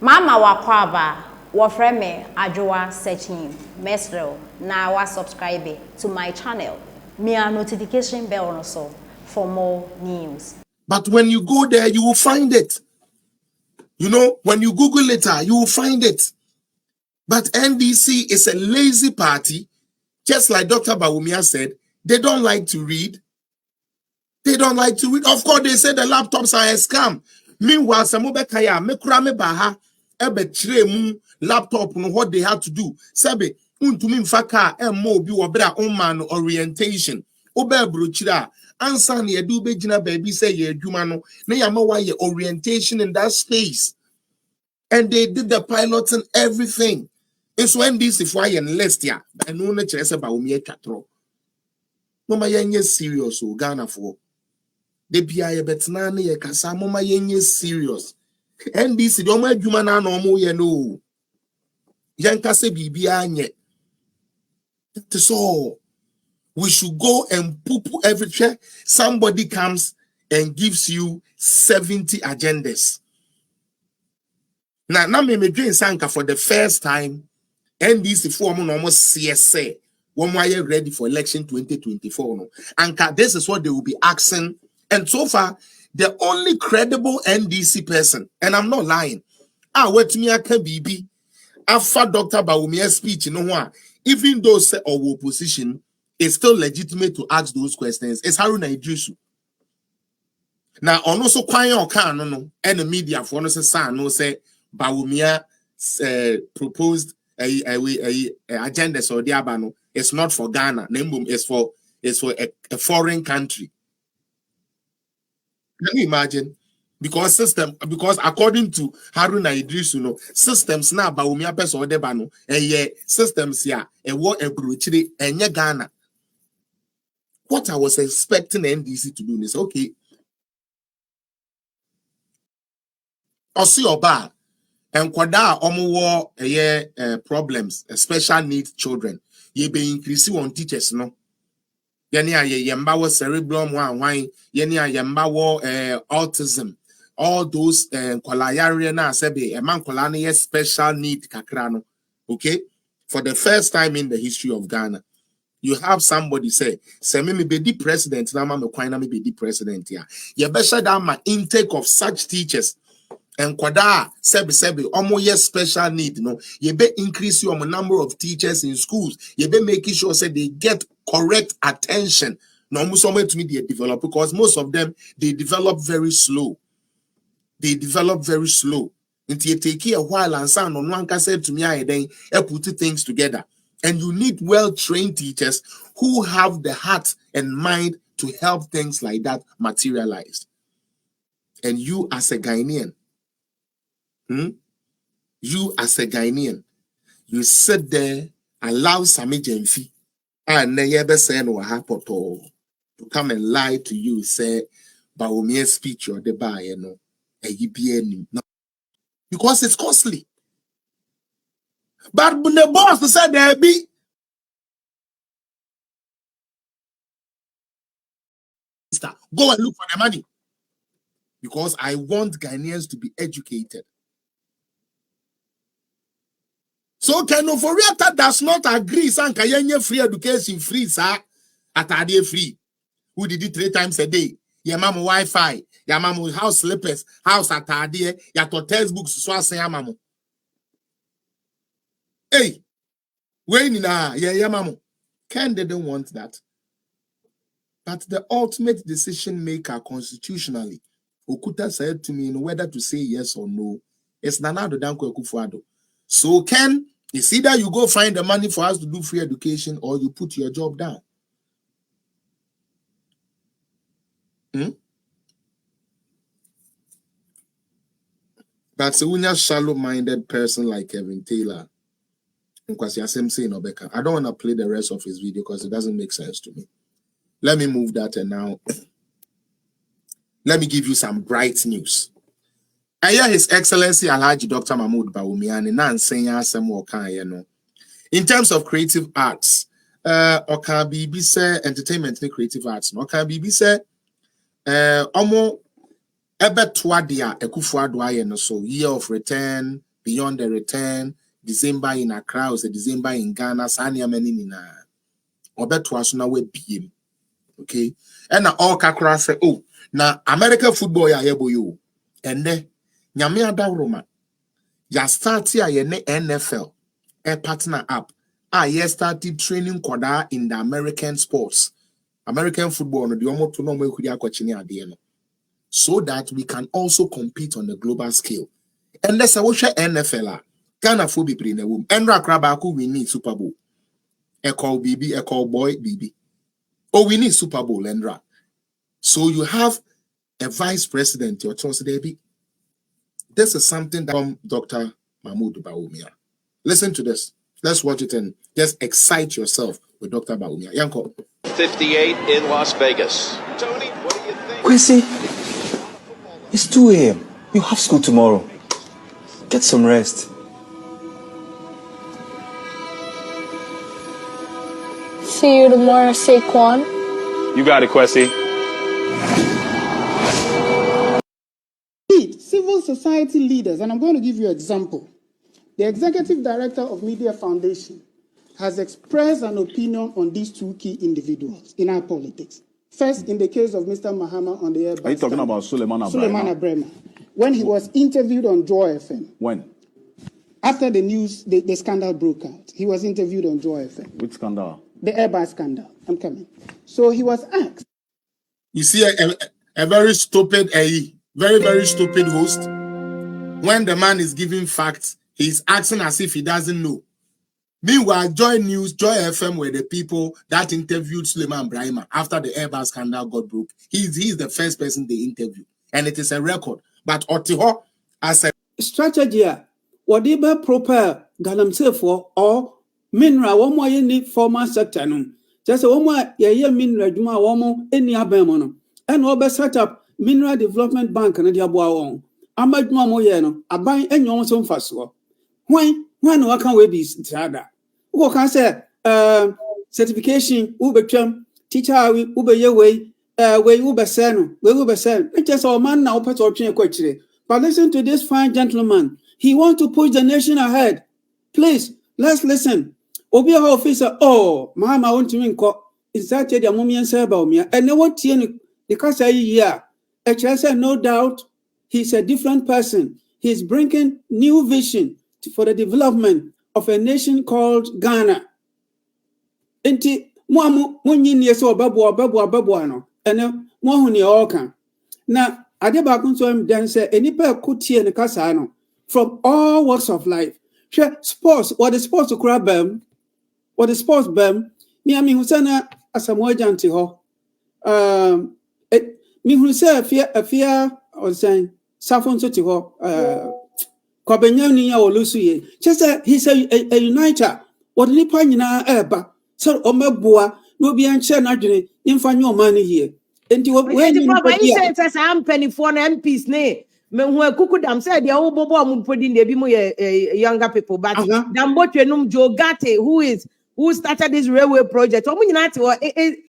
Mama wakwaba wafreme ajoa searching mesro na wa subscribe to my channel. Me a notification bell also for more news. But when you go there, you will find it. You know, when you Google it, you will find it. But NDC is a lazy party. Just like Dr. Bawumia said, they don't like to read. They don't like to read. Of course, they say the laptops are a scam. Meanwhile, Samobe Kaya, Mekrame Baha, Ebe Chiremu, laptop, what they had to do. Sabe, untumi mfaka, mo bi wabra man orientation. Obe Abrokyire, ansa ni edu be jina baby say ye adwuma no, na yama ye orientation in that space. And they did the pilots and everything. It's when this if I enlist ya, I know na chere se Bawumia twatro. Mama yenye serious o Ghana for. De bia ye betena na ye kasa mama yenye serious. NDC do ma adwuma na no mo ye no. Yen kase bibia anye. That is all. We should go and poo-poo everywhere. Somebody comes and gives you 70 agendas. Now me dream sanka for the first time. NDC for almost CSA. When we are ready for election 2024. No? And this is what they will be asking. And so far, the only credible NDC person, and I'm not lying, wait me can be after Dr. Bawumia's speech, you know what? Even though say our opposition is still legitimate to ask those questions, it's Haruna Idrisu. Now, also quiet or can no, and the media for us say Bawumia proposed a agenda so diabano. It's not for Ghana. It's for a foreign country. Can you imagine? Because according to Haruna Idrisu, systems now Bawumia person or debano, systems here, Abrokyire, and Ghana. What I was expecting NDC to do is okay. Osi oba and kwada omo problems, special needs children. Ye be increasing on teachers, no. Yeni yemba wo cerebral wine, yeni yemba wo autism. All those kolayari na sebe a man kolani special need kakrano. Okay? For the first time in the history of Ghana, you have somebody say me be the president, na me kwina me be the president here. You better down my intake of such teachers. And kwada sebi omo special need no you be increase your number of teachers in schools, you be making sure say they get correct attention. No somewhere to me they develop because most of them they develop very slow. Until you take a while and sound on one can say to me I then put things together. And you need well-trained teachers who have the heart and mind to help things like that materialize. And you as a Ghanaian, you as a Ghanaian, you sit there, allow Sami Jemfi and never say no happen to come and lie to you, say Bawumia speech or the buy, no, because it's costly. But the boss said there be go and look for the money. Because I want Ghanaians to be educated. So Kenoforiata does not agree. Sankayanye free education free, sir. Atade free. Who did it 3 times a day? Your mama Wi-Fi, your mama house slippers, house atade, your textbooks, so I say mama. Hey, when yeah, mama. Ken didn't want that. But the ultimate decision maker constitutionally, Okuta said to me whether to say yes or no, it's Nanado Danko Ekufuado. So Ken, it's either you go find the money for us to do free education or you put your job down. But a shallow-minded person like Kevin Taylor, I don't want to play the rest of his video because it doesn't make sense to me. Let me move that and now let me give you some bright news. His Excellency Alhaji Dr. Mahmoud Bawumia in terms of creative arts, Oka Bibi say entertainment and creative arts. Oka Bibi say omo ebe twadia ekufuado aye no so year of return beyond the return, December in Accra, or December in Ghana, Sanya Menina, or better was now with PM. Okay, and all Kakra say, oh, now American football ya yebo you, and then Nyamia Dauroma, ya start here NFL, a partner up. I started training Koda in the American sports, American football, no the almost to know me so that we can also compete on the global scale. And let's say we share NFL. Ghana for be in the womb. Enra Krabaku, we need Super Bowl. A call BB, a call boy BB. Oh, we need Super Bowl, Enra. So you have a vice president, your choice, Debbie. This is something that from Dr. Mahmoud Bawumia. Listen to this. Let's watch it and just excite yourself with Dr. Bawumia. Yanko. 58 in Las Vegas. Tony, what do you think? Quincy, it's 2 a.m. You have school tomorrow. Get some rest. See you tomorrow, Saquon. You got it, Kwesi. Civil society leaders, and I'm going to give you an example. The executive director of Media Foundation has expressed an opinion on these two key individuals in our politics. First, in the case of Mr. Mahama on the Airbus. Are you talking about Suleiman Abrema? When he was interviewed on Joy FM. When? After the news, the scandal broke out. He was interviewed on Joy FM. Which scandal? The Airbus scandal. I'm coming. So he was asked. You see a very stupid, very stupid host. When the man is giving facts, he's acting as if he doesn't know. Meanwhile, Joy News, Joy FM were the people that interviewed Suleiman Brahima after the Airbus scandal got broke. He's the first person they interviewed. And it is a record. But Otiho, as a strategy, whatever proper galamsey for or mineral, one more in former sector. Just one more ye mineral, Juma, one more any abemono. And over set up Mineral Development Bank and the Abuaon. Amad Moyeno, a buying any one's own fast. When can we be Strada? Who can say certification, Uber Chum, teacher, Uber your way, Uber Sen, Uber Sen. It's just our man now, part of question. But listen to this fine gentleman. He wants to push the nation ahead. Please, let's listen. Obi officer, oh, Mama, I want to mean, inside the Mummy and Bawumia, and no one because a year. HSN, no doubt, he's a different person. He's bringing new vision for the development of a nation called Ghana. Enti mo nyini so babu ano ene mo hu ne oka na ade ba kun so dem say enipa kutie ne kasa no from all walks of life. Sports, what the sports crab what the sports me ami hu sana asamo agent ho me hu say afia or say safon so ti ho Kwabenya ya olusuye. He's a uniter. What nipa nyina eba. So omeboa no bi anche na dwene imfa nyo man here. Enti we papa you say say am penifo na MPs ne me hu akukudam say dia wo bobo am podi na bi mu younger people but Dambotwenum Joe Gate who started this railway project. Omu nyina te